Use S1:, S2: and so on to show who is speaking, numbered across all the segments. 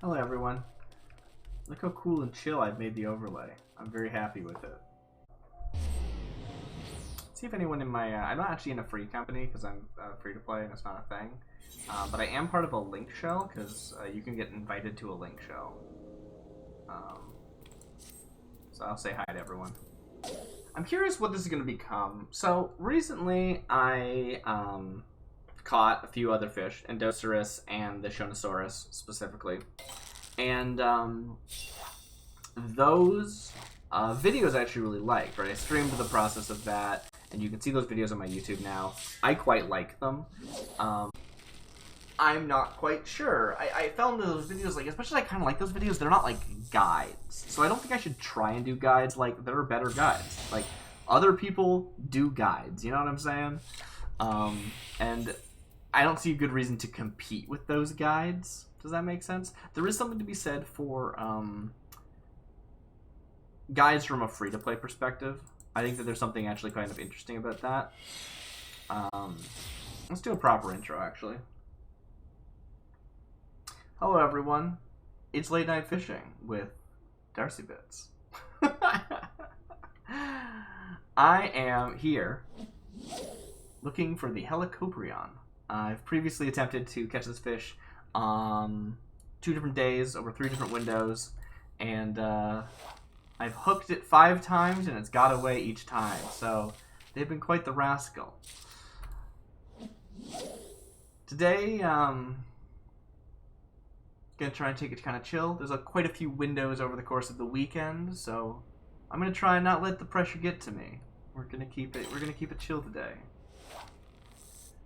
S1: Hello everyone. Look how cool and chill I've made the overlay. I'm very happy with it. See if anyone in my... I'm not actually in a free company because I'm free to play and it's not a thing. But I am part of a link shell because you can get invited to a link shell. So I'll say hi to everyone. I'm curious what this is going to become. So recently I caught a few other fish, Endocerus and the Shonosaurus specifically. And those videos I actually really liked, right? I streamed the process of that, and you can see those videos on my YouTube now. I quite like them. I'm not quite sure. I fell into those videos, like, especially I kind of like those videos, they're not like guides. So I don't think I should try and do guides. Like, there are better guides. Like, other people do guides, you know what I'm saying? And I don't see a good reason to compete with those guides. Does that make sense? There is something to be said for guides from a free-to-play perspective. I think that there's something actually kind of interesting about that. Let's do a proper intro, actually. Hello, everyone. It's Late Night Fishing with Darcy Bits. I am here looking for the Helicoprion. I've previously attempted to catch this fish on 2 different days over 3 different windows, and I've hooked it 5 times and it's got away each time, so they've been quite the rascal. Today, gonna try and take it kind of chill. There's quite a few windows over the course of the weekend, so I'm gonna try and not let the pressure get to me. We're gonna keep it chill today.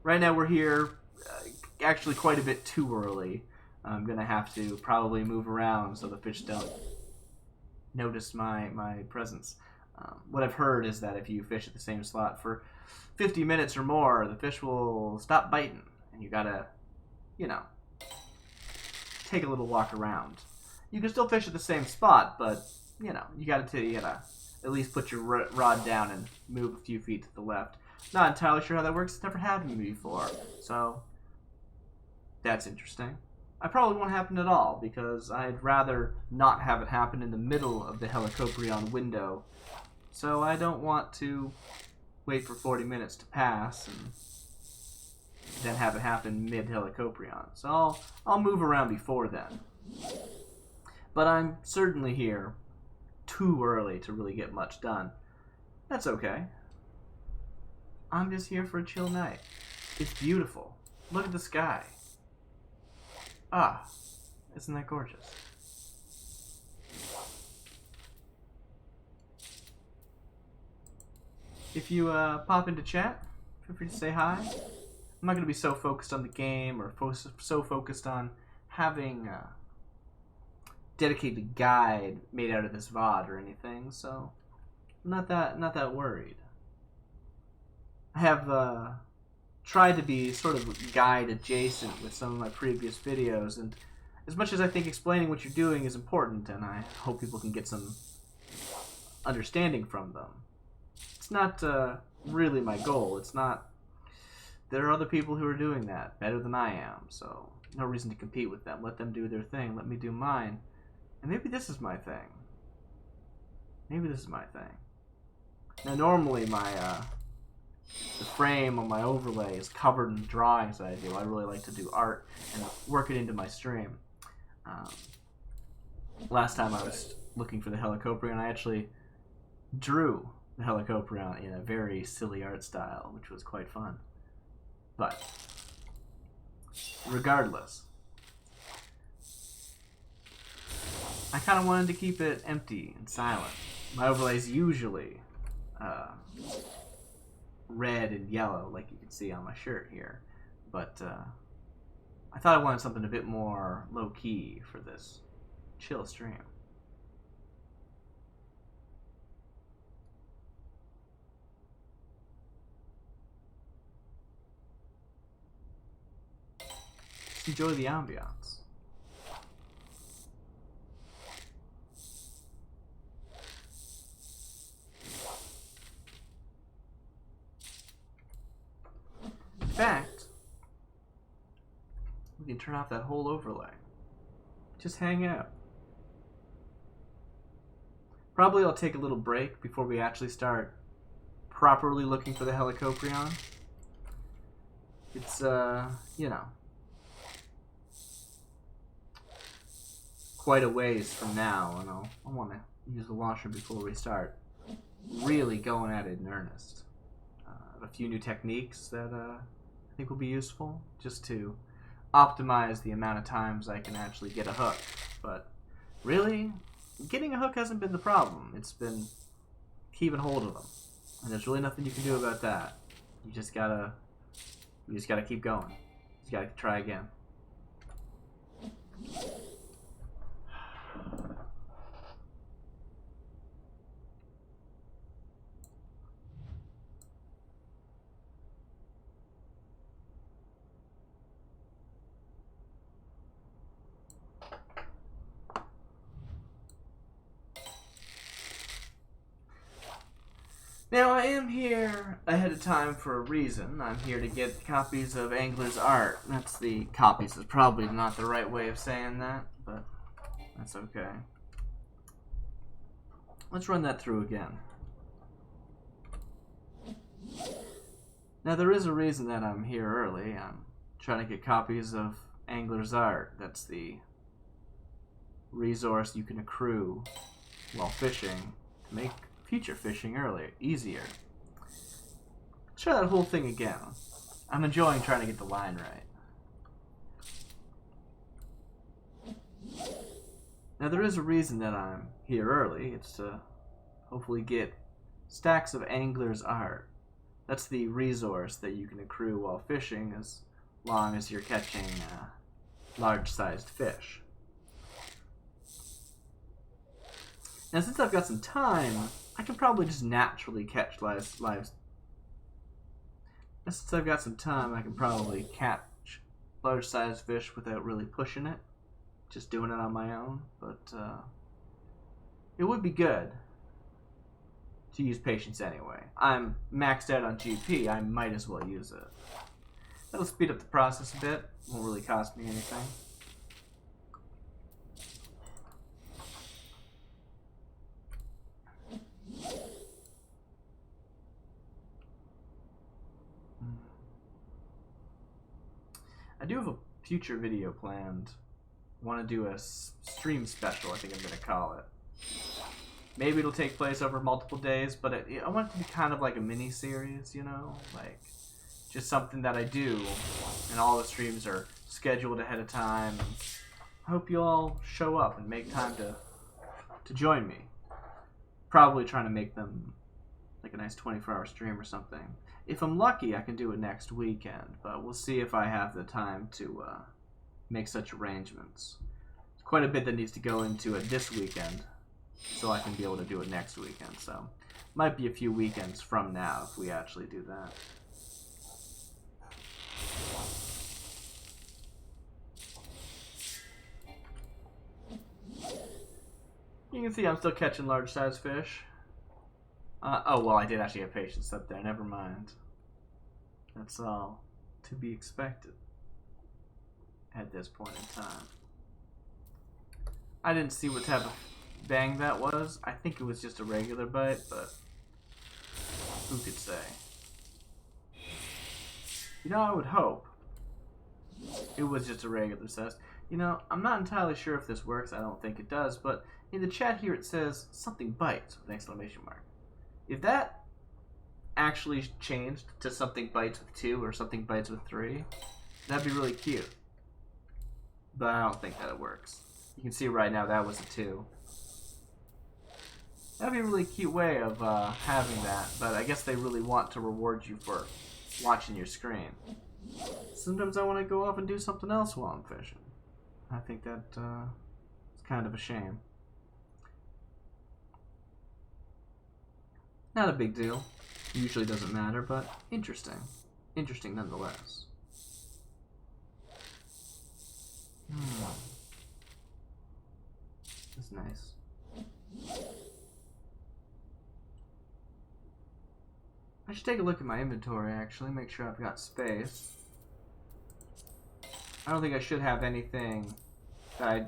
S1: Right now we're here actually quite a bit too early. I'm gonna have to probably move around so the fish don't notice my presence. What I've heard is that if you fish at the same slot for 50 minutes or more, the fish will stop biting, and you gotta, you know, take a little walk around. You can still fish at the same spot, but you know, you gotta at least put your rod down and move a few feet to the left. Not entirely sure how that works. It's never happened to me before, so that's interesting. I probably won't happen at all because I'd rather not have it happen in the middle of the Helicoprion window. So I don't want to wait for 40 minutes to pass and then have it happen mid-Helicoprion. So I'll move around before then. But I'm certainly here too early to really get much done. That's okay. I'm just here for a chill night. It's beautiful. Look at the sky. Ah, isn't that gorgeous? If you pop into chat, feel free to say hi. I'm not going to be so focused on the game or so focused on having a dedicated guide made out of this VOD or anything, so I'm not that worried. I have tried to be sort of guide adjacent with some of my previous videos, and as much as I think explaining what you're doing is important, and I hope people can get some understanding from them, it's not really my goal. It's not. There are other people who are doing that better than I am, so no reason to compete with them. Let them do their thing. Let me do mine. And maybe this is my thing. Maybe this is my thing. Now, normally the frame on my overlay is covered in drawings that I do. I really like to do art and work it into my stream. Last time I was looking for the Helicoprion, I actually drew the Helicoprion in a very silly art style, which was quite fun. But regardless, I kind of wanted to keep it empty and silent. My overlay is usually red and yellow, like you can see on my shirt here, but I thought I wanted something a bit more low-key for this chill stream. Just enjoy the ambiance. In fact, we can turn off that whole overlay. just hang out. Probably I'll take a little break before we actually start properly looking for the Helicoprion. It's, you know, quite a ways from now, and I want to use the launcher before we start really going at it in earnest. A few new techniques that I think will be useful, just to optimize the amount of times I can actually get a hook. But really, getting a hook hasn't been the problem. It's been keeping hold of them, and there's really nothing you can do about that. You just gotta keep going. You gotta try again. Now, I am here ahead of time for a reason. I'm here to get copies of Angler's art. That's the copies is probably not the right way of saying that, but that's okay. Let's run that through again. Now, there is a reason that I'm here early. I'm trying to get copies of Angler's art. That's the resource you can accrue while fishing to make future fishing easier. Let's try that whole thing again. I'm enjoying trying to get the line right. Now, there is a reason that I'm here early. It's to hopefully get stacks of Angler's art. That's the resource that you can accrue while fishing as long as you're catching large-sized fish. Now, since I've got some time, I can probably just naturally catch live. Since I've got some time, I can probably catch large-sized fish without really pushing it. Just doing it on my own. But it would be good to use patience anyway. I'm maxed out on GP. I might as well use it. That'll speed up the process a bit. Won't really cost me anything. I do have a future video planned. Want to do a stream special, I think I'm going to call it. Maybe it'll take place over multiple days, but I want it to be kind of like a mini-series, you know? Like, just something that I do, and all the streams are scheduled ahead of time. I hope you all show up and make time to join me. Probably trying to make them like a nice 24-hour stream or something. If I'm lucky, I can do it next weekend, but we'll see if I have the time to make such arrangements. There's quite a bit that needs to go into it this weekend, so I can be able to do it next weekend. So, might be a few weekends from now if we actually do that. You can see I'm still catching large-sized fish. Oh, well, I did actually have patience up there. Never mind. That's all to be expected at this point in time. I didn't see what type of bang that was. I think it was just a regular bite, but who could say? You know, I would hope it was just a regular size. You know, I'm not entirely sure if this works. I don't think it does, but in the chat here it says something bites with an exclamation mark. If that actually changed to something bites with 2 or something bites with 3, that'd be really cute. But I don't think that it works. You can see right now that was a 2. That'd be a really cute way of having that, but I guess they really want to reward you for watching your screen. Sometimes I want to go off and do something else while I'm fishing. I think that is kind of a shame. Not a big deal. Usually doesn't matter, but interesting. Interesting nonetheless. That's nice. I should take a look at my inventory, actually, make sure I've got space. I don't think I should have anything that I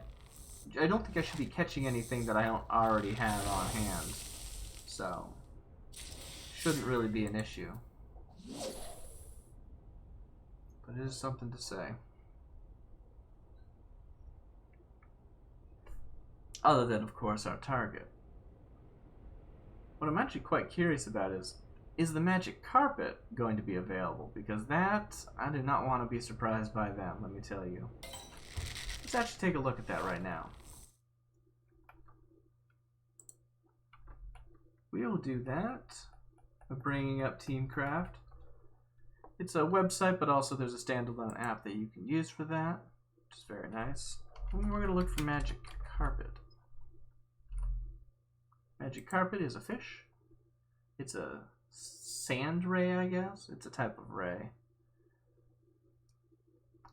S1: I don't think I should be catching anything that I don't already have on hand. So, shouldn't really be an issue. But it is something to say. Other than, of course, our target. What I'm actually quite curious about is the magic carpet going to be available? Because that, I do not want to be surprised by them, let me tell you. Let's actually take a look at that right now. We will do that by bringing up Teamcraft. It's a website, but also there's a standalone app that you can use for that, which is very nice. And we're going to look for magic carpet. Magic carpet is a fish. It's a sand ray, I guess. It's a type of ray.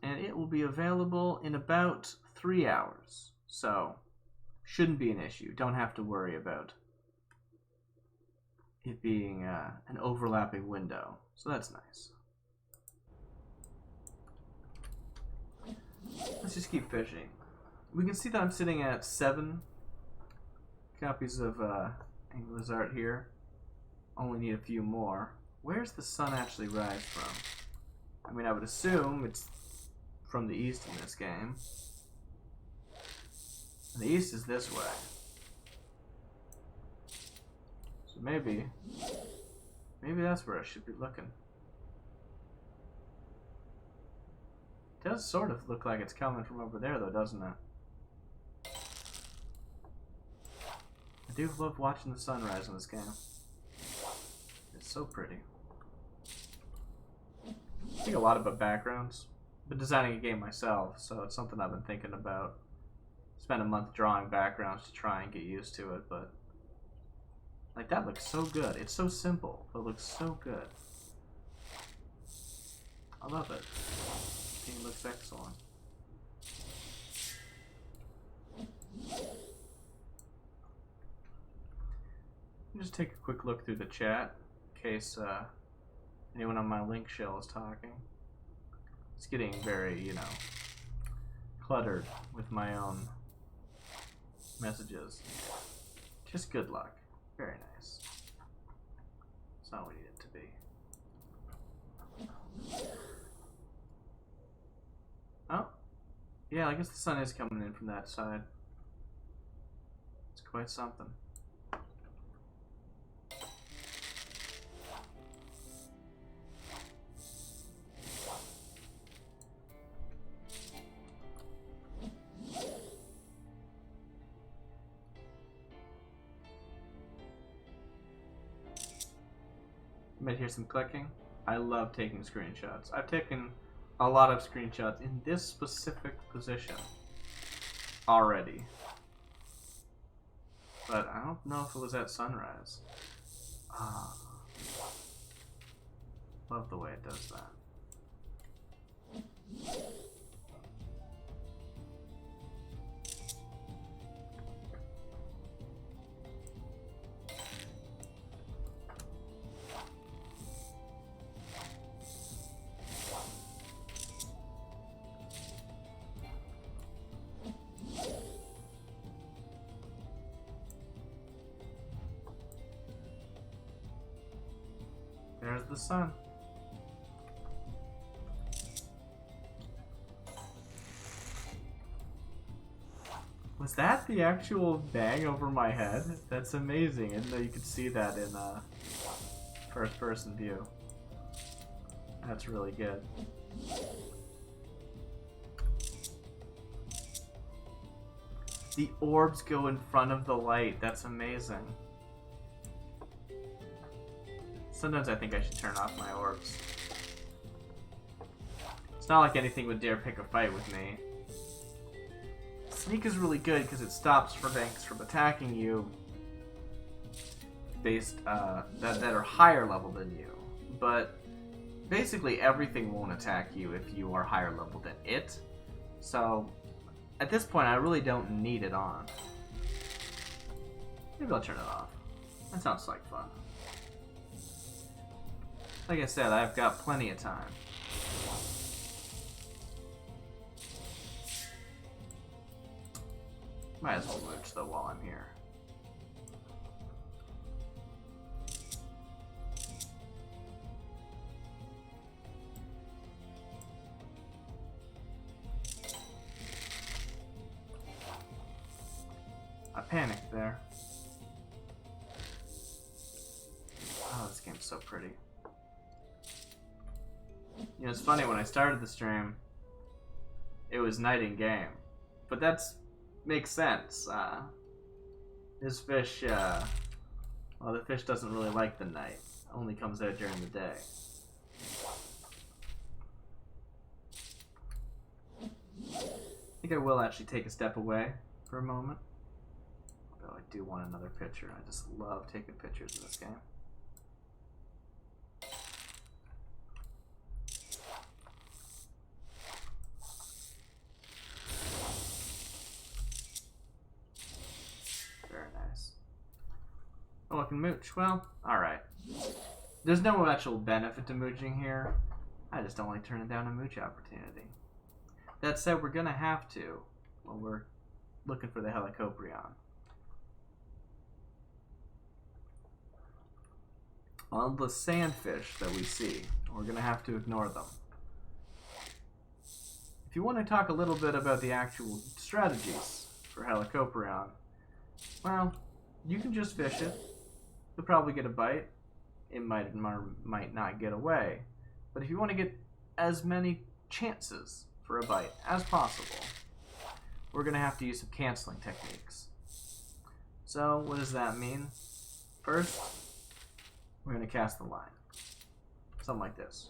S1: And it will be available in about 3 hours. So, shouldn't be an issue. Don't have to worry about it being an overlapping window. So that's nice. Let's just keep fishing. We can see that I'm sitting at 7 copies of Angler's Art here. Only need a few more. Where's the sun actually rise from? I mean, I would assume it's from the east in this game. And the east is this way. So maybe that's where I should be looking. It does sort of look like it's coming from over there though, doesn't it? I do love watching the sunrise in this game. It's so pretty. I think a lot about backgrounds. I've been designing a game myself, so it's something I've been thinking about. Spent a month drawing backgrounds to try and get used to it, but like that looks so good. It's so simple, but it looks so good. I love it. The game looks excellent. Just take a quick look through the chat in case anyone on my link shell is talking. It's getting very, you know, cluttered with my own messages. Just good luck. Very nice. It's not what we need it to be. Oh. Yeah, I guess the sun is coming in from that side. It's quite something. You might hear some clicking. I love taking screenshots. I've taken a lot of screenshots in this specific position already. But I don't know if it was at sunrise. Ah. Love the way it does that. There's the sun. Was that the actual bang over my head? That's amazing. I didn't know you could see that in first person view. That's really good. The orbs go in front of the light. That's amazing. Sometimes I think I should turn off my orbs. It's not like anything would dare pick a fight with me. Sneak is really good because it stops things from attacking you based that are higher level than you. But basically everything won't attack you if you are higher level than it. So at this point I really don't need it on. Maybe I'll turn it off. That sounds like fun. Like I said, I've got plenty of time. Might as well mooch though while I'm here. I panicked there. Oh, this game's so pretty. You know, it's funny, when I started the stream, it was night in game. But that's makes sense. This fish, well, the fish doesn't really like the night. Only comes out during the day. I think I will actually take a step away for a moment. Although I do want another picture. I just love taking pictures in this game. Oh, I can mooch. Well, alright. There's no actual benefit to mooching here. I just don't like turning down a mooch opportunity. That said, we're gonna have to when we're looking for the Helicoprion. All the sandfish that we see, we're gonna have to ignore them. If you want to talk a little bit about the actual strategies for Helicoprion, well, you can just fish it. You'll probably get a bite. It might not get away. But if you want to get as many chances for a bite as possible, we're going to have to use some canceling techniques. So, what does that mean? First, we're going to cast the line. Something like this.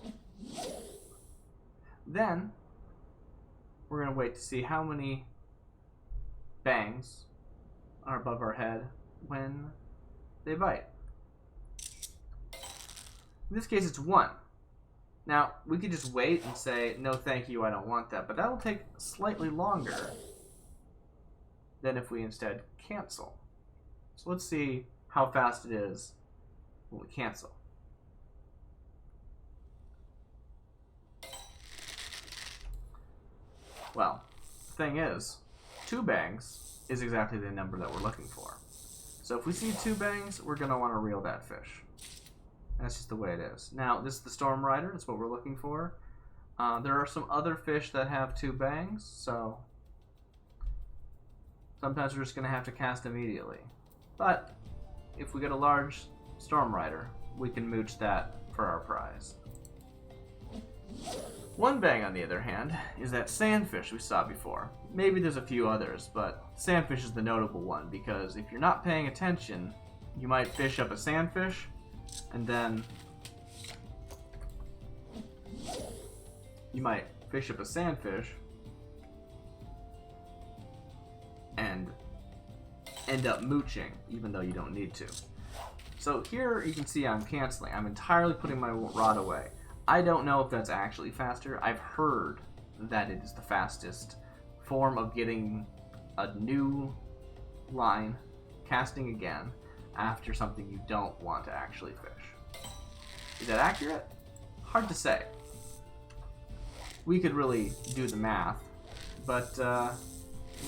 S1: Then, we're going to wait to see how many bangs are above our head when they bite. In this case, it's 1. Now, we could just wait and say, no thank you, I don't want that, but that will take slightly longer than if we instead cancel. So let's see how fast it is when we cancel. Well, the thing is, 2 bangs is exactly the number that we're looking for. So if we see 2 bangs, we're going to want to reel that fish. That's just the way it is. Now, this is the Storm Rider. That's what we're looking for. There are some other fish that have 2 bangs, so sometimes we're just going to have to cast immediately. But if we get a large Storm Rider, we can mooch that for our prize. 1 bang, on the other hand, is that sandfish we saw before. Maybe there's a few others, but sandfish is the notable one, because if you're not paying attention, you might fish up a sandfish, and then you might fish up a sandfish and end up mooching, even though you don't need to. So here you can see I'm canceling. I'm entirely putting my rod away. I don't know if that's actually faster. I've heard that it is the fastest form of getting a new line, casting again, after something you don't want to actually fish. Is that accurate? Hard to say. We could really do the math, but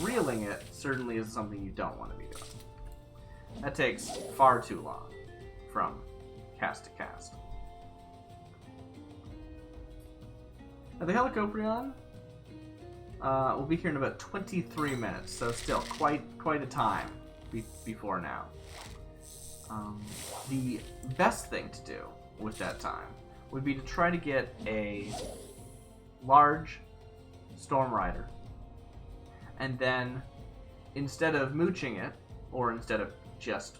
S1: reeling it certainly is something you don't want to be doing. That takes far too long from cast to cast. Now the Helicoprion will be here in about 23 minutes, so still quite a time before now. The best thing to do with that time would be to try to get a large Storm Rider, and then instead of mooching it, or instead of just,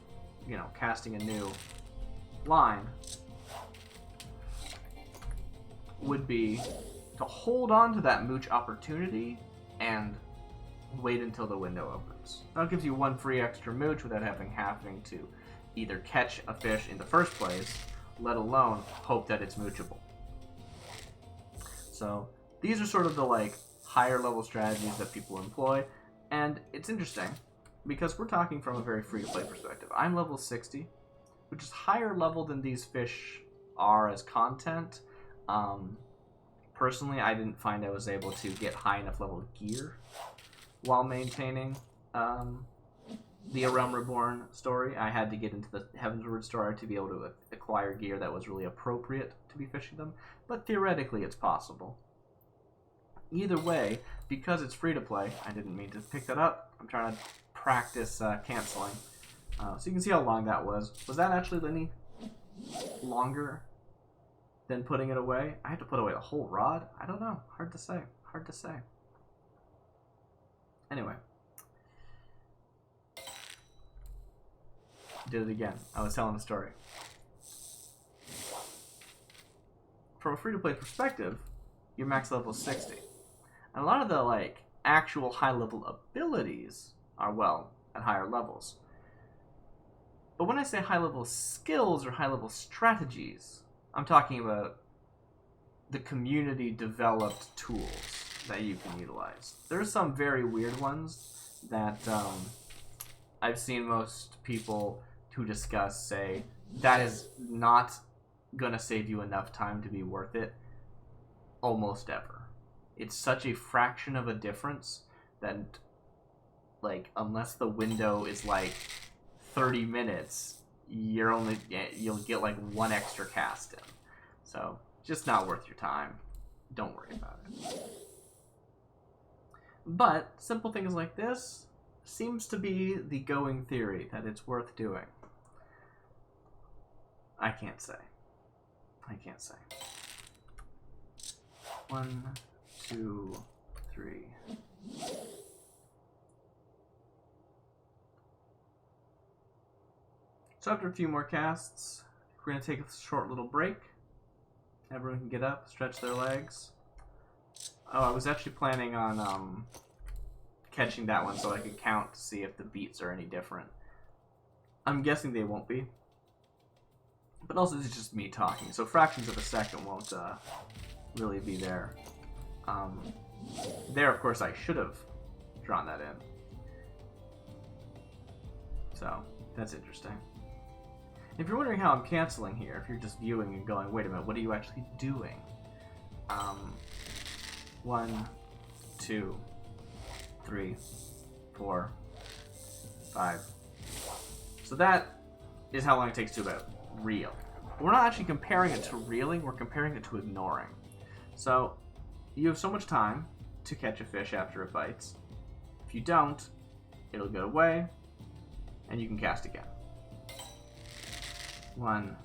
S1: casting a new line, would be to hold on to that mooch opportunity and wait until the window opens. That gives you 1 free extra mooch without having to either catch a fish in the first place, let alone hope that it's moochable. So these are sort of the higher level strategies that people employ, and it's interesting because we're talking from a very free-to-play perspective. I'm level 60, which is higher level than these fish are as content. Personally, I didn't find I was able to get high enough level gear while maintaining the A Realm Reborn story. I had to get into the Heavensward story to be able to acquire gear that was really appropriate to be fishing them, but theoretically it's possible. Either way, because it's free to play, I didn't mean to pick that up. I'm trying to practice canceling. So you can see how long that was. Was that actually any longer than putting it away? I had to put away the whole rod? I don't know. Hard to say. Hard to say. Anyway. Did it again. I was telling the story. From a free-to-play perspective, your max level is 60. And a lot of the, like, actual high-level abilities are, well, at higher levels. But when I say high-level skills or high-level strategies, I'm talking about the community-developed tools that you can utilize. There's some very weird ones that I've seen most people who discuss say that is not going to save you enough time to be worth it almost ever. It's such a fraction of a difference that, like, unless the window is like 30 minutes, you'll get like one extra cast in. So, just not worth your time. Don't worry about it. But simple things like this seems to be the going theory that it's worth doing. I can't say. I can't say. 1, 2, 3. So after a few more casts, we're going to take a short little break. Everyone can get up, stretch their legs. Oh, I was actually planning on catching that one so I could count to see if the beats are any different. I'm guessing they won't be. But also, this is just me talking, so fractions of a second won't really be there. There, of course, I should have drawn that in. So, that's interesting. If you're wondering how I'm canceling here, if you're just viewing and going, wait a minute, what are you actually doing? 1, 2, 3, 4, 5. So that is how long it takes to about reel. But we're not actually comparing it to reeling, we're comparing it to ignoring. So, you have so much time to catch a fish after it bites. If you don't, it'll go away, and you can cast again. 1,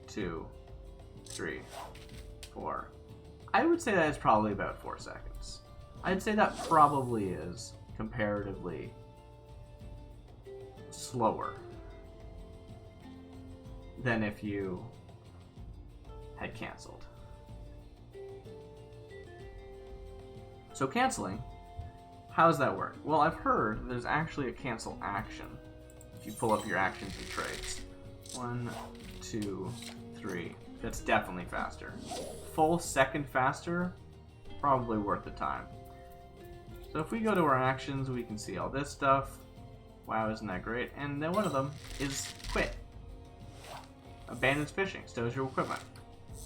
S1: 2, 3, 4. I would say that is probably about 4 seconds. I'd say that probably is comparatively slower than if you had canceled. So canceling, how does that work? Well, I've heard there's actually a cancel action if you pull up your actions and trades. 1, 2, 3. That's definitely faster. Full second faster, probably worth the time. So if we go to our actions, we can see all this stuff. Wow, isn't that great? And then one of them is quit. Abandons fishing, stows your equipment.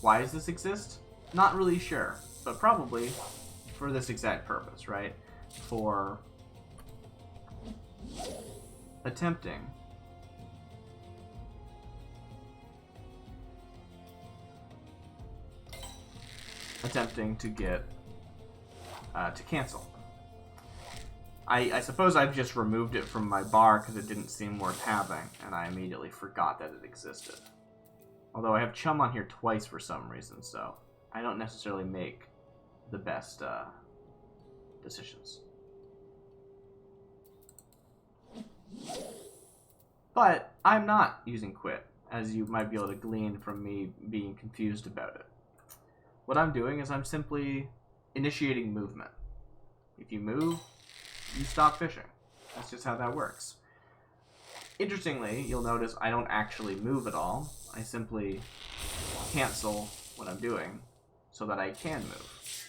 S1: Why does this exist? Not really sure, but probably for this exact purpose, right? For attempting to get to cancel. I suppose I've just removed it from my bar because it didn't seem worth having, and I immediately forgot that it existed. Although I have chum on here twice for some reason, so I don't necessarily make the best decisions. But I'm not using quit, as you might be able to glean from me being confused about it. What I'm doing is I'm simply initiating movement. If you move, you stop fishing. That's just how that works. Interestingly, you'll notice I don't actually move at all. I simply cancel what I'm doing so that I can move.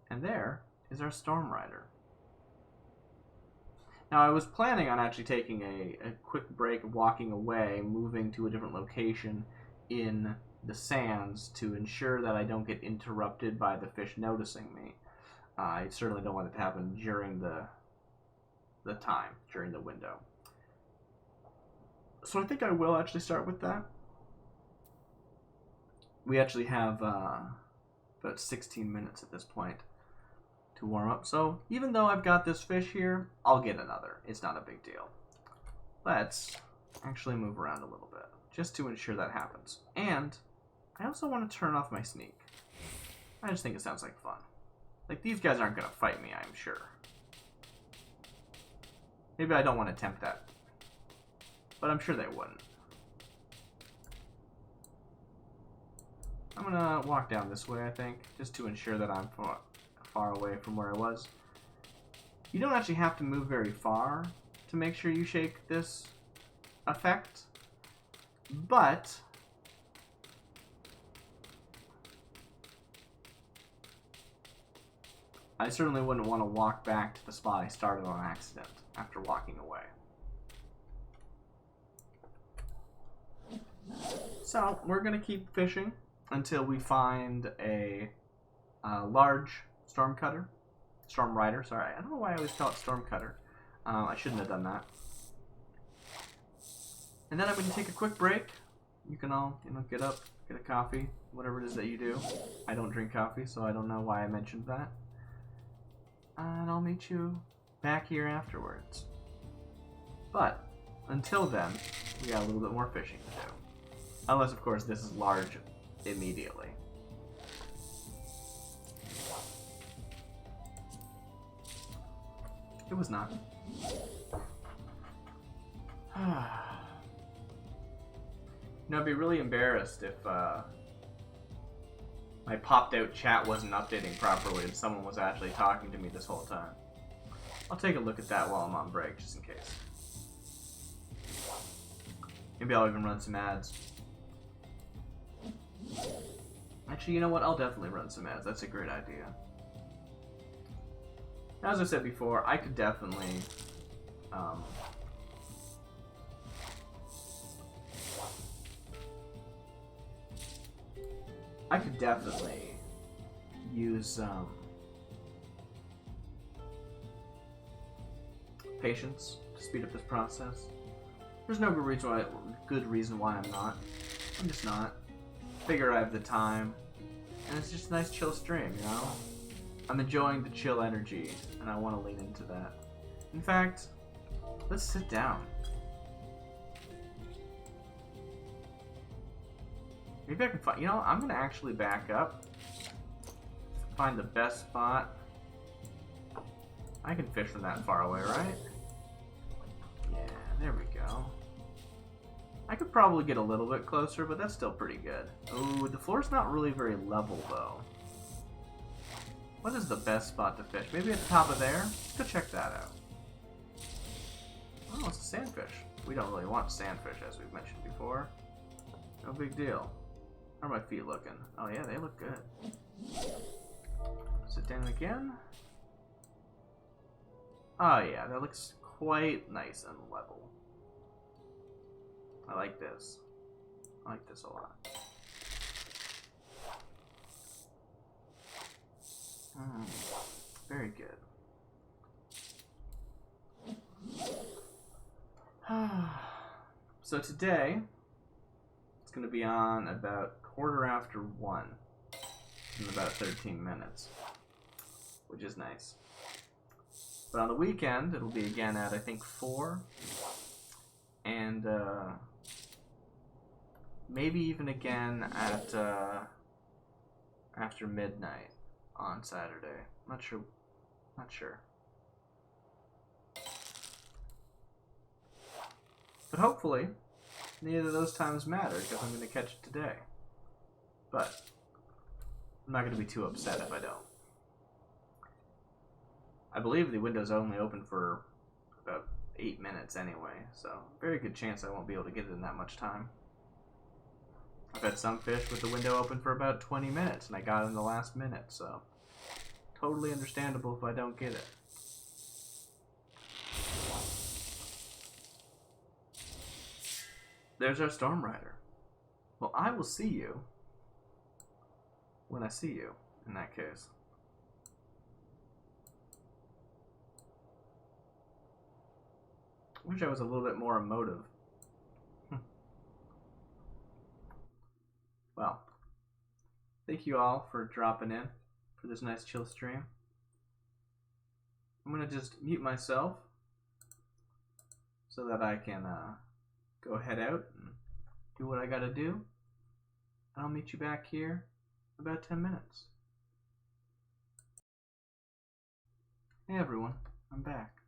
S1: And there is our Storm Rider. Now, I was planning on actually taking a quick break, walking away, moving to a different location in the sands to ensure that I don't get interrupted by the fish noticing me. I certainly don't want it to happen during the the time during the window. So I think I will actually start with that. We actually have about 16 minutes at this point to warm up. So even though I've got this fish here, I'll get another. It's not a big deal. Let's actually move around a little bit just to ensure that happens. And I also want to turn off my sneak. I just think it sounds like fun. Like, these guys aren't going to fight me, I'm sure. Maybe I don't want to tempt that. But I'm sure they wouldn't. I'm going to walk down this way, I think, just to ensure that I'm far away from where I was. You don't actually have to move very far to make sure you shake this effect. But I certainly wouldn't want to walk back to the spot I started on accident after walking away. So we're going to keep fishing until we find a large storm rider. Sorry, I don't know why I always call it storm cutter. I shouldn't have done that. And then I'm going to take a quick break. You can all, get up, get a coffee, whatever it is that you do. I don't drink coffee, so I don't know why I mentioned that. And I'll meet you back here afterwards. But until then, we got a little bit more fishing to do. Unless, of course, this is large immediately. It was not. I'd be really embarrassed if my popped out chat wasn't updating properly and someone was actually talking to me this whole time. I'll take a look at that while I'm on break, just in case. Maybe I'll even run some ads. Actually, you know what? I'll definitely run some ads. That's a great idea. As I said before, I could definitely use patience to speed up this process. There's no good reason why I'm not. I'm just not. Figure I have the time, and it's just a nice chill stream, I'm enjoying the chill energy, and I want to lean into that. In fact, let's sit down. Maybe I can find, I'm going to actually back up. Find the best spot. I can fish from that far away, right? Yeah, there we go. I could probably get a little bit closer, but that's still pretty good. Ooh, the floor's not really very level, though. What is the best spot to fish? Maybe at the top of there? Let's go check that out. Oh, it's a sandfish. We don't really want sandfish, as we've mentioned before. No big deal. How are my feet looking? Oh yeah, they look good. Sit down again. Oh yeah, that looks quite nice and level. I like this. I like this a lot. Very good. So today, it's going to be on about 1:15 in about 13 minutes, which is nice. But on the weekend, it'll be again at, I think, 4, and maybe even again at after midnight on Saturday. Not sure. But hopefully, neither of those times matter, because I'm going to catch it today. But I'm not going to be too upset if I don't. I believe the window's only open for about 8 minutes anyway, so very good chance I won't be able to get it in that much time. I've had some fish with the window open for about 20 minutes, and I got it in the last minute, so totally understandable if I don't get it. There's our storm rider. Well, I will see you when I see you, in that case. Wish I was a little bit more emotive. Well, thank you all for dropping in for this nice chill stream. I'm gonna just mute myself so that I can go head out and do what I gotta do. I'll meet you back here in about 10 minutes. Hey everyone, I'm back.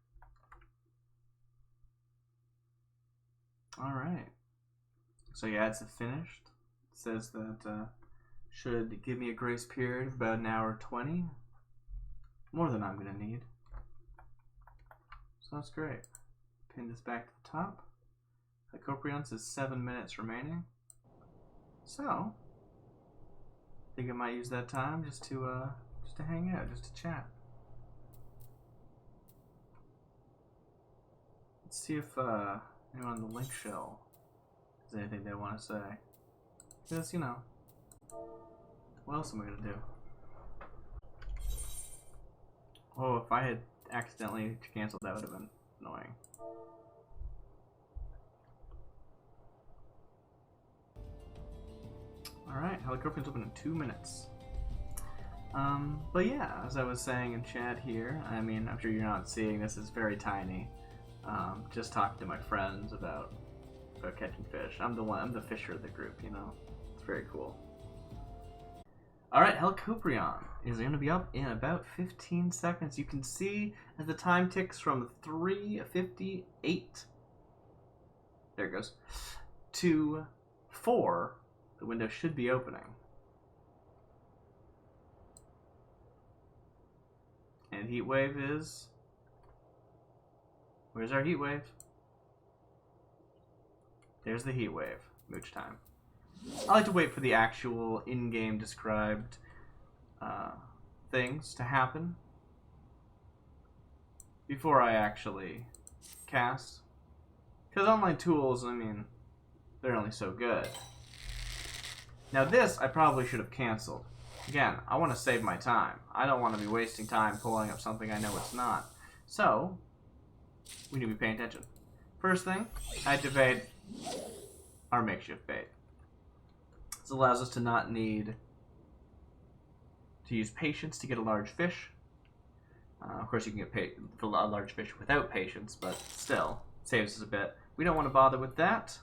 S1: Alright. So yeah, it's finished. It says that should give me a grace period of about an hour 20. More than I'm gonna need. So that's great. Pin this back to the top. Lycoprion says 7 minutes remaining. So I think I might use that time just to hang out, just to chat. Let's see if anyone on the link shell has anything they want to say. Because, you know, what else am I gonna do? Oh, if I had accidentally canceled, that would have been annoying. Alright, Helicopter's open in 2 minutes. But yeah, as I was saying in chat here, I mean, I'm sure you're not seeing this, is very tiny. Just talking to my friends about catching fish. I'm the fisher of the group, you know? It's very cool. Alright, Helicoprion is going to be up in about 15 seconds. You can see as the time ticks from 3:58, there it goes, to 4, the window should be opening. And heat wave is... Where's our heat wave? There's the heat wave. Mooch time. I like to wait for the actual in-game described things to happen before I actually cast. Because online tools, I mean, they're only so good. Now this, I probably should have canceled. Again, I want to save my time. I don't want to be wasting time pulling up something I know it's not. So, we need to be paying attention. First thing, activate our makeshift bait. This allows us to not need to use patience to get a large fish. Of course, you can get a large fish without patience, but still, saves us a bit. We don't want to bother with that.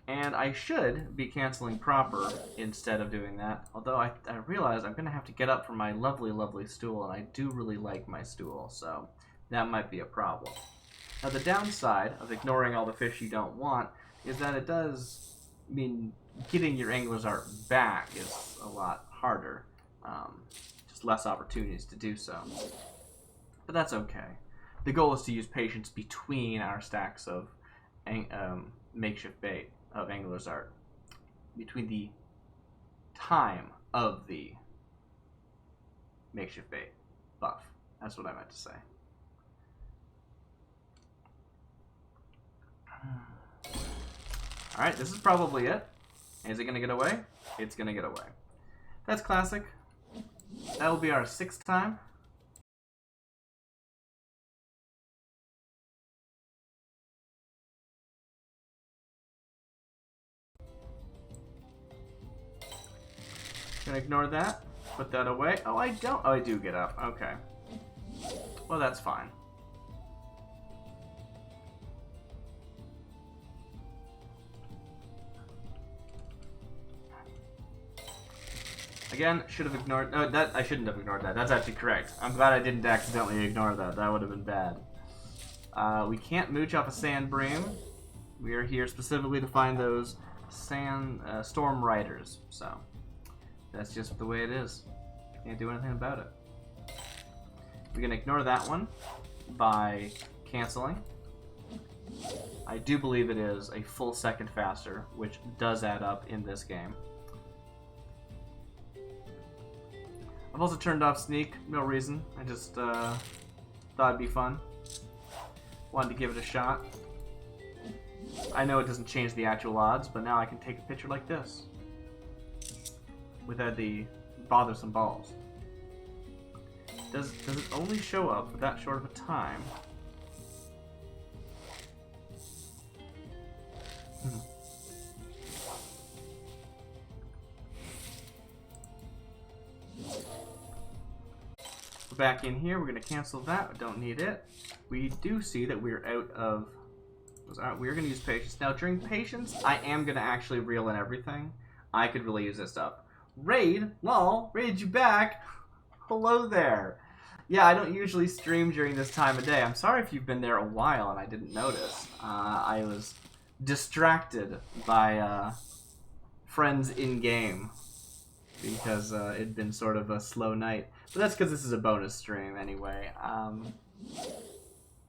S1: And I should be canceling proper instead of doing that. Although I realize I'm going to have to get up from my lovely, lovely stool, and I do really like my stool, so that might be a problem. Now, the downside of ignoring all the fish you don't want is that it does mean getting your angler's art back is a lot harder. Just less opportunities to do so. But that's okay. The goal is to use patience between our stacks of makeshift bait, of angler's art. Between the time of the makeshift bait buff. That's what I meant to say. Alright, this is probably it. Is it going to get away? It's going to get away. That's classic. That will be our 6th time. Gonna ignore that. Put that away. Oh, I don't. Oh, I do get up. Okay. Well, that's fine. Again, should have ignored... No, that I shouldn't have ignored that. That's actually correct. I'm glad I didn't accidentally ignore that. That would have been bad. We can't mooch off a sand bream. We are here specifically to find those sand storm riders. So, that's just the way it is. Can't do anything about it. We can ignore that one by canceling. I do believe it is a full second faster, which does add up in this game. I've also turned off sneak, no reason. I just thought it'd be fun. Wanted to give it a shot. I know it doesn't change the actual odds, but now I can take a picture like this without the bothersome balls. Does it only show up for that short of a time? We're back in here. We're going to cancel that. We don't need it. We do see that we're out of... We're going to use patience. Now, during patience, I am going to actually reel in everything. I could really use this stuff. Raid? Lol. Raid you back? Hello there. Yeah, I don't usually stream during this time of day. I'm sorry if you've been there a while and I didn't notice. I was distracted by friends in-game because it'd been sort of a slow night. But that's because this is a bonus stream anyway.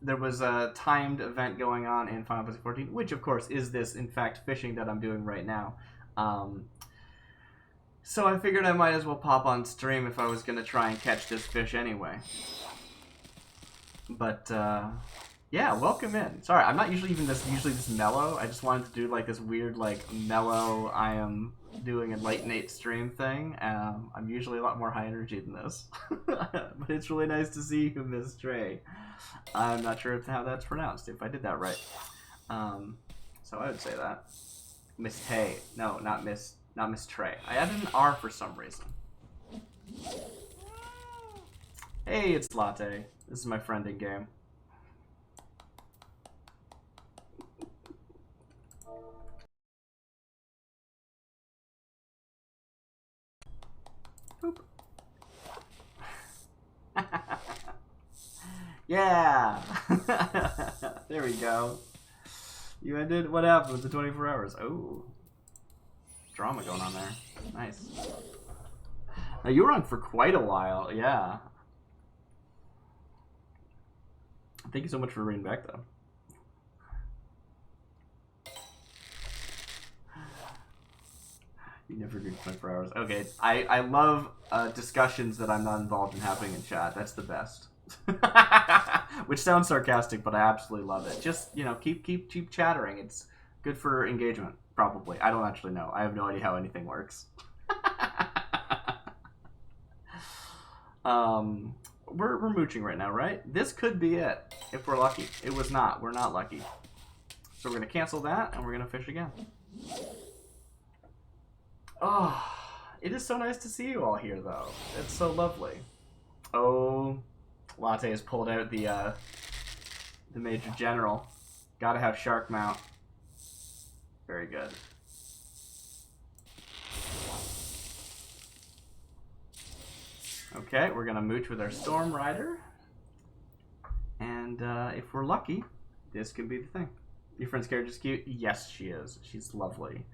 S1: There was a timed event going on in Final Fantasy XIV, which of course is this, in fact, fishing that I'm doing right now. So I figured I might as well pop on stream if I was going to try and catch this fish anyway. But, yeah, welcome in. Sorry, I'm not usually this mellow. I just wanted to do, like, this weird, like, mellow, I am doing a late night stream thing. I'm usually a lot more high energy than this. But it's really nice to see you, Miss Trey. I'm not sure how that's pronounced, if I did that right. So I would say that. Miss Tay. No, not Miss Trey. I added an R for some reason. Hey, it's Latte. This is my friend in game. Boop. Yeah! There we go. You ended? What happened with the 24 hours? Oh. Drama going on there. Nice. Now, you were on for quite a while, yeah. Thank you so much for reading back, though. You never agreed 24 hours. Okay, I love discussions that I'm not involved in happening in chat. That's the best. Which sounds sarcastic, but I absolutely love it. Just, you know, keep chattering. It's good for engagement, probably. I don't actually know. I have no idea how anything works. We're mooching right now, right? This could be it, if we're lucky. It was not. We're not lucky. So we're going to cancel that, and we're going to fish again. Oh, it is so nice to see you all here, though. It's so lovely. Oh, Latte has pulled out the Major General. Gotta have Shark Mount. Very good. Okay, we're gonna mooch with our Storm Rider. And if we're lucky, this could be the thing. Your friend's character is cute? Yes, she is. She's lovely.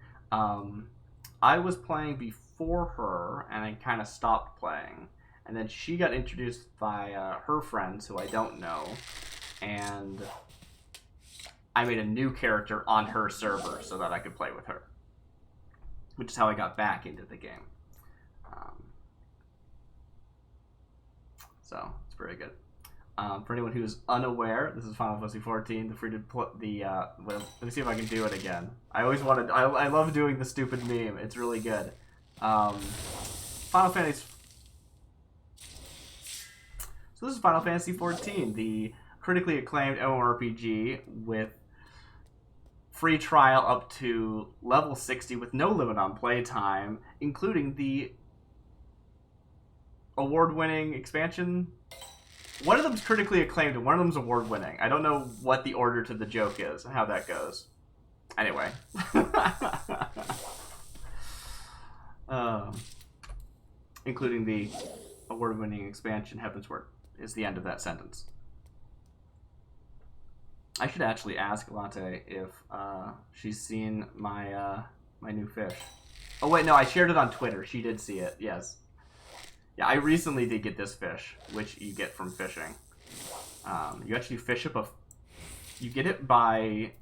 S1: I was playing before her, and I kind of stopped playing. And then she got introduced by her friends, who I don't know. And I made a new character on her server so that I could play with her. Which is how I got back into the game. So, it's very good. For anyone who's unaware, this is Final Fantasy XIV. The free to put the well, let me see if I can do it again. I always wanted. I love doing the stupid meme. It's really good. Final Fantasy. So this is Final Fantasy XIV, the critically acclaimed MMORPG with free trial up to level 60 with no limit on playtime, including the award-winning expansion. One of them's critically acclaimed and one of them's award-winning. I don't know what the order to the joke is and how that goes. Anyway. Including the award-winning expansion, Heavensward, is the end of that sentence. I should actually ask Latte if she's seen my my new fish. Oh wait, no, I shared it on Twitter. She did see it, yes. Yeah, I recently did get this fish, which you get from fishing. You actually fish up you get it by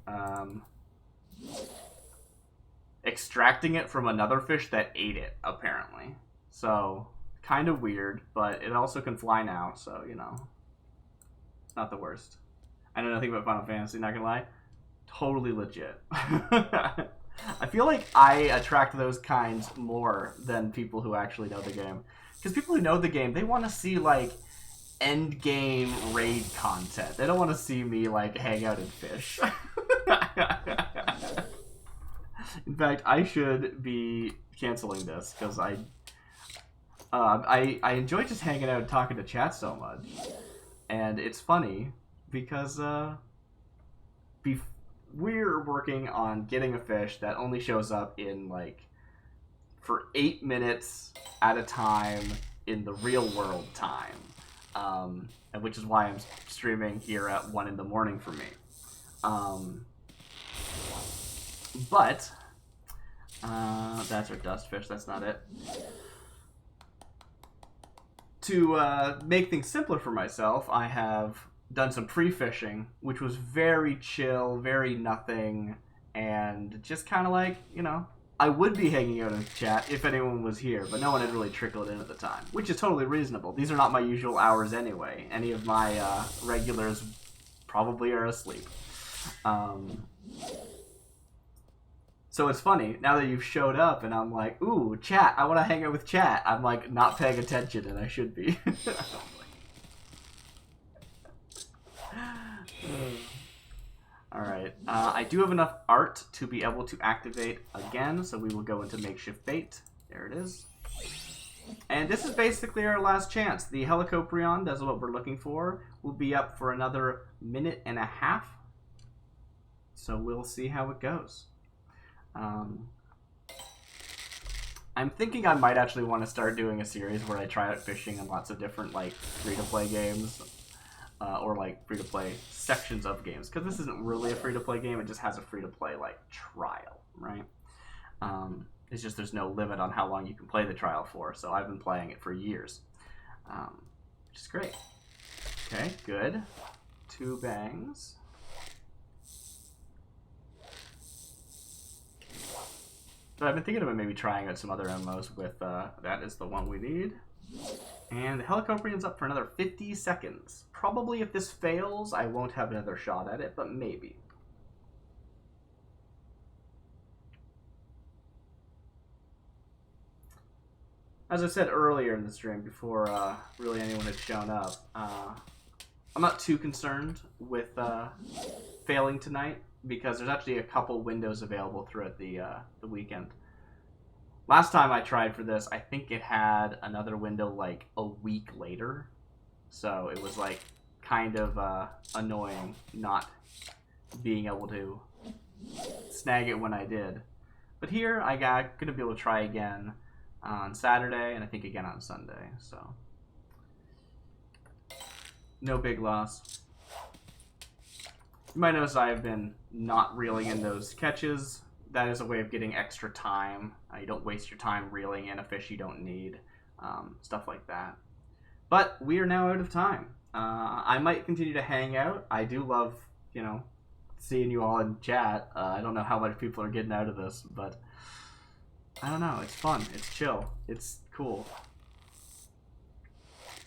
S1: extracting it from another fish that ate it, apparently. So, kind of weird, but it also can fly now, so, you know, not the worst. I know nothing about Final Fantasy, not gonna lie. Totally legit. I feel like I attract those kinds more than people who actually know the game. Because people who know the game, they want to see, like, end game raid content. They don't want to see me, like, hang out and fish. In fact, I should be canceling this because I enjoy just hanging out and talking to chat so much, and it's funny because we're working on getting a fish that only shows up in like for 8 minutes at a time in the real world time, and which is why I'm streaming here at 1 in the morning for me. But that's our dust fish. That's not it. To make things simpler for myself, I have done some pre-fishing, which was very chill, very nothing, and just kind of like, you know, I would be hanging out in chat if anyone was here, but no one had really trickled in at the time, which is totally reasonable. These are not my usual hours anyway. Any of my regulars probably are asleep. So it's funny, now that you've showed up and I'm like, ooh, chat, I want to hang out with chat. I'm like not paying attention and I should be. Alright, I do have enough art to be able to activate again, so we will go into makeshift bait. There it is. And this is basically our last chance. The Helicoprion, that's what we're looking for, will be up for another 1.5 minutes. So we'll see how it goes. I'm thinking I might actually want to start doing a series where I try out fishing in lots of different like free-to-play games, or like free-to-play sections of games, because this isn't really a free-to-play game, it just has a free-to-play like trial, right? It's just there's no limit on how long you can play the trial for, so I've been playing it for years, which is great. Okay, good. 2 bangs. So I've been thinking about maybe trying out some other MMOs with, that is the one we need. And the Helicoprion's up for another 50 seconds. Probably if this fails, I won't have another shot at it, but maybe. As I said earlier in the stream, before really anyone had shown up, I'm not too concerned with failing tonight, because there's actually a couple windows available throughout the weekend. Last time I tried for this, I think it had another window like a week later, so it was like kind of annoying not being able to snag it when I did. But here I gonna be able to try again on Saturday, and I think again on Sunday, so no big loss. You might notice I have been not reeling in those catches. That is a way of getting extra time. You don't waste your time reeling in a fish you don't need. Stuff like that. But we are now out of time. I might continue to hang out. I do love, you know, seeing you all in chat. I don't know how much people are getting out of this, but I don't know. It's fun. It's chill. It's cool.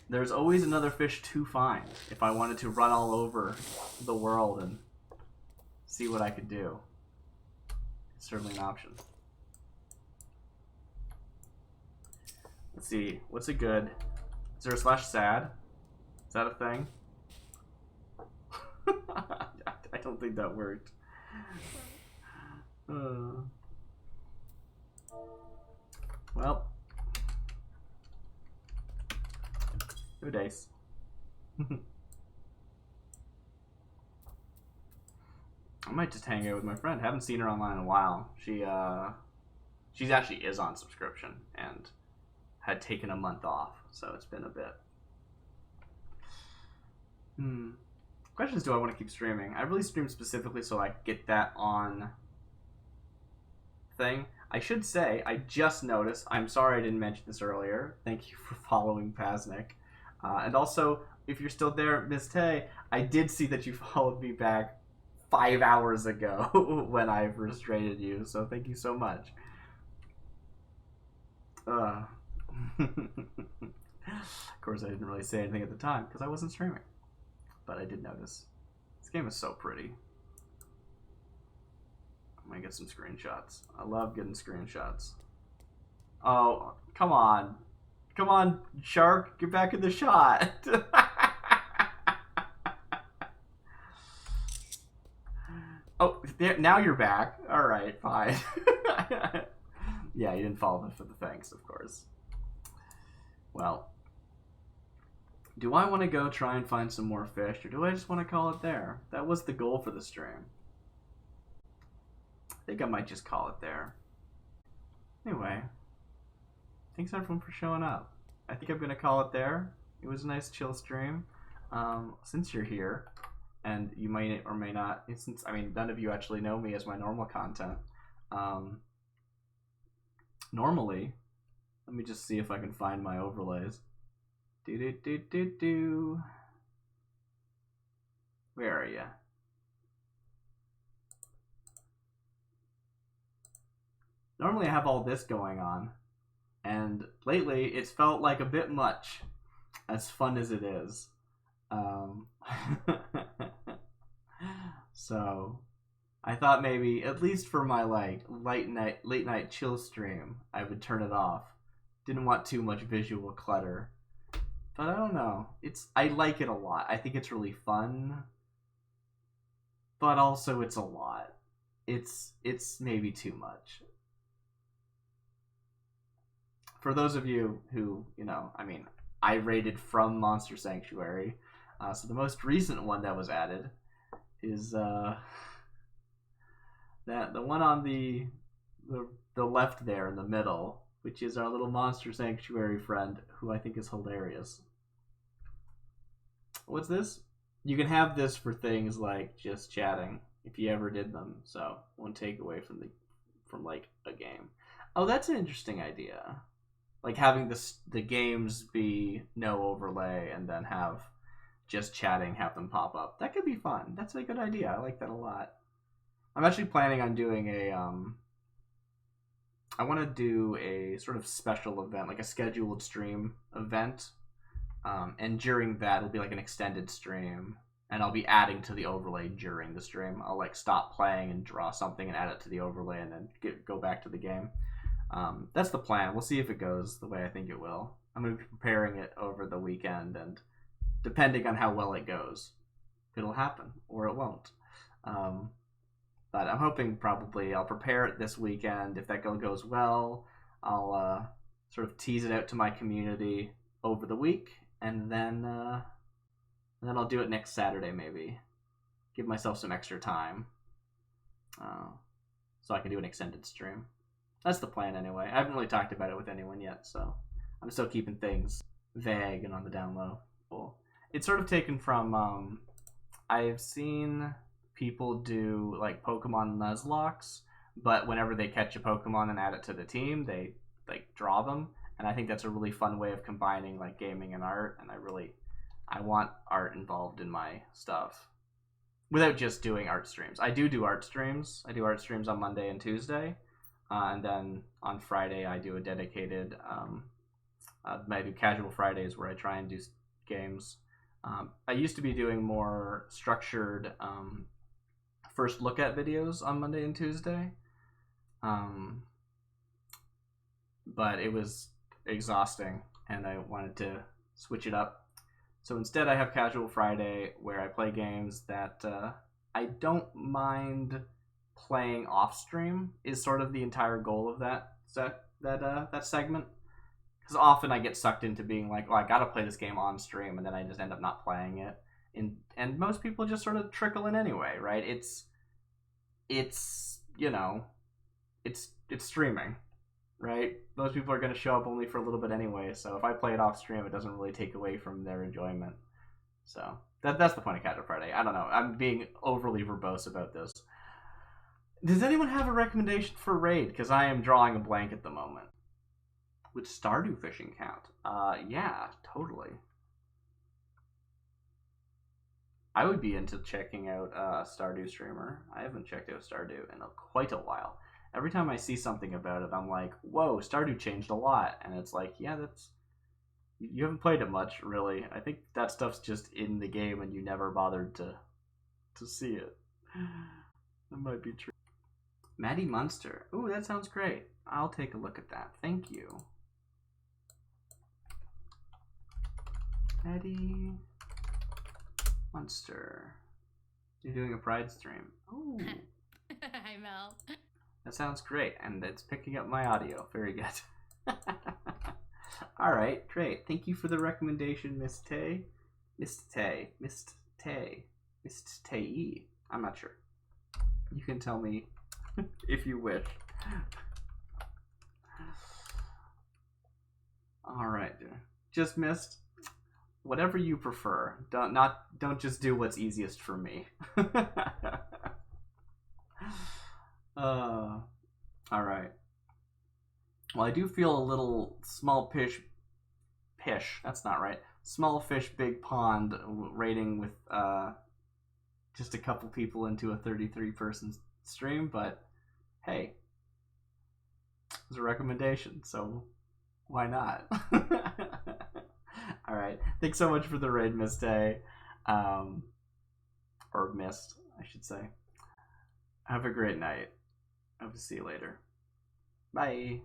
S1: There's always another fish to find if I wanted to run all over the world and see what I could do. It's certainly an option. Let's see. What's a good... Is there a /sad? Is that a thing? I don't think that worked. Well... No dice. I might just hang out with my friend. Haven't seen her online in a while. She actually is on subscription and had taken a month off, so it's been a bit. Question is, do I want to keep streaming? I really stream specifically so I get that on thing. I should say, I just noticed, I'm sorry I didn't mention this earlier. Thank you for following Pasnik. And also, if you're still there, Miss Tay, I did see that you followed me back 5 hours ago when I frustrated you, so thank you so much. Of course, I didn't really say anything at the time because I wasn't streaming, but I did notice. This game is so pretty. I'm gonna get some screenshots. I love getting screenshots. Oh, come on. Come on, shark, get back in the shot. Oh, there, now you're back. All right, fine. Yeah, you didn't follow for the thanks, of course. Well, do I want to go try and find some more fish, or do I just want to call it there? That was the goal for the stream. I think I might just call it there. Anyway, thanks everyone for showing up. I think I'm gonna call it there. It was a nice chill stream. Since you're here, and you might or may not, since I mean none of you actually know me as my normal content. Normally, let me just see if I can find my overlays. Do. Where are you? Normally I have all this going on, and lately it's felt like a bit much, as fun as it is. So I thought maybe, at least for my like late night chill stream, I would turn it off. Didn't want too much visual clutter. But I don't know. I like it a lot. I think it's really fun. But also it's a lot. It's maybe too much. For those of you who, I mean, I rated from Monster Sanctuary. So the most recent one that was added is that the one on the left there in the middle, which is our little Monster Sanctuary friend, who I think is hilarious. What's this? You can have this for things like just chatting, if you ever did them. So won't take away from like a game. Oh, that's an interesting idea. Like having the games be no overlay and then have just chatting, have them pop up. That could be fun. That's a good idea. I like that a lot. I'm actually planning on doing I want to do a sort of special event, like a scheduled stream event. And during that, it'll be like an extended stream. And I'll be adding to the overlay during the stream. I'll like stop playing and draw something and add it to the overlay and then go back to the game. That's the plan. We'll see if it goes the way I think it will. I'm going to be preparing it over the weekend, and depending on how well it goes, it'll happen or it won't. But I'm hoping probably I'll prepare it this weekend. If that goes well, I'll sort of tease it out to my community over the week, and then I'll do it next Saturday maybe. Give myself some extra time so I can do an extended stream. That's the plan anyway. I haven't really talked about it with anyone yet, so I'm still keeping things vague and on the down low. Cool. It's sort of taken from I've seen people do like Pokemon Nuzlocke, but whenever they catch a Pokemon and add it to the team, they like draw them, and I think that's a really fun way of combining like gaming and art, and I want art involved in my stuff without just doing art streams. I do art streams. I do art streams on Monday and Tuesday. And then on Friday, I do a dedicated, I do casual Fridays where I try and do games. I used to be doing more structured first look at videos on Monday and Tuesday. But it was exhausting, and I wanted to switch it up. So instead, I have casual Friday where I play games that I don't mind playing off stream. Is sort of the entire goal of that segment, because often I get sucked into being like, oh, I gotta play this game on stream, and then I just end up not playing it. And most people just sort of trickle in anyway, right? It's streaming, right? Most people are going to show up only for a little bit anyway, so if I play it off stream, it doesn't really take away from their enjoyment. So that's the point of Casual Friday. I don't know. I'm being overly verbose about this. Does anyone have a recommendation for raid? Because I am drawing a blank at the moment. Would Stardew fishing count? Yeah, totally. I would be into checking out a Stardew streamer. I haven't checked out Stardew in quite a while. Every time I see something about it, I'm like, whoa, Stardew changed a lot. And it's like, yeah, you haven't played it much, really. I think that stuff's just in the game and you never bothered to see it. That might be true. Maddie Munster. Ooh, that sounds great. I'll take a look at that. Thank you. Maddie Munster. You're doing a Pride stream. Oh.
S2: Hi, Mel.
S1: That sounds great, and it's picking up my audio. Very good. Alright, great. Thank you for the recommendation, Miss Tay. Miss Tay. Miss Tay. Miss Tay. I'm not sure. You can tell me if you wish. Alright, just missed. Whatever you prefer. Don't just do what's easiest for me. Alright. Well, I do feel a little small fish. That's not right. Small fish, big pond rating with just a couple people into a 33-person stream, but hey, it was a recommendation, so why not? Alright, thanks so much for the raid, Miss Day. Or Mist, I should say. Have a great night. I hope to see you later. Bye.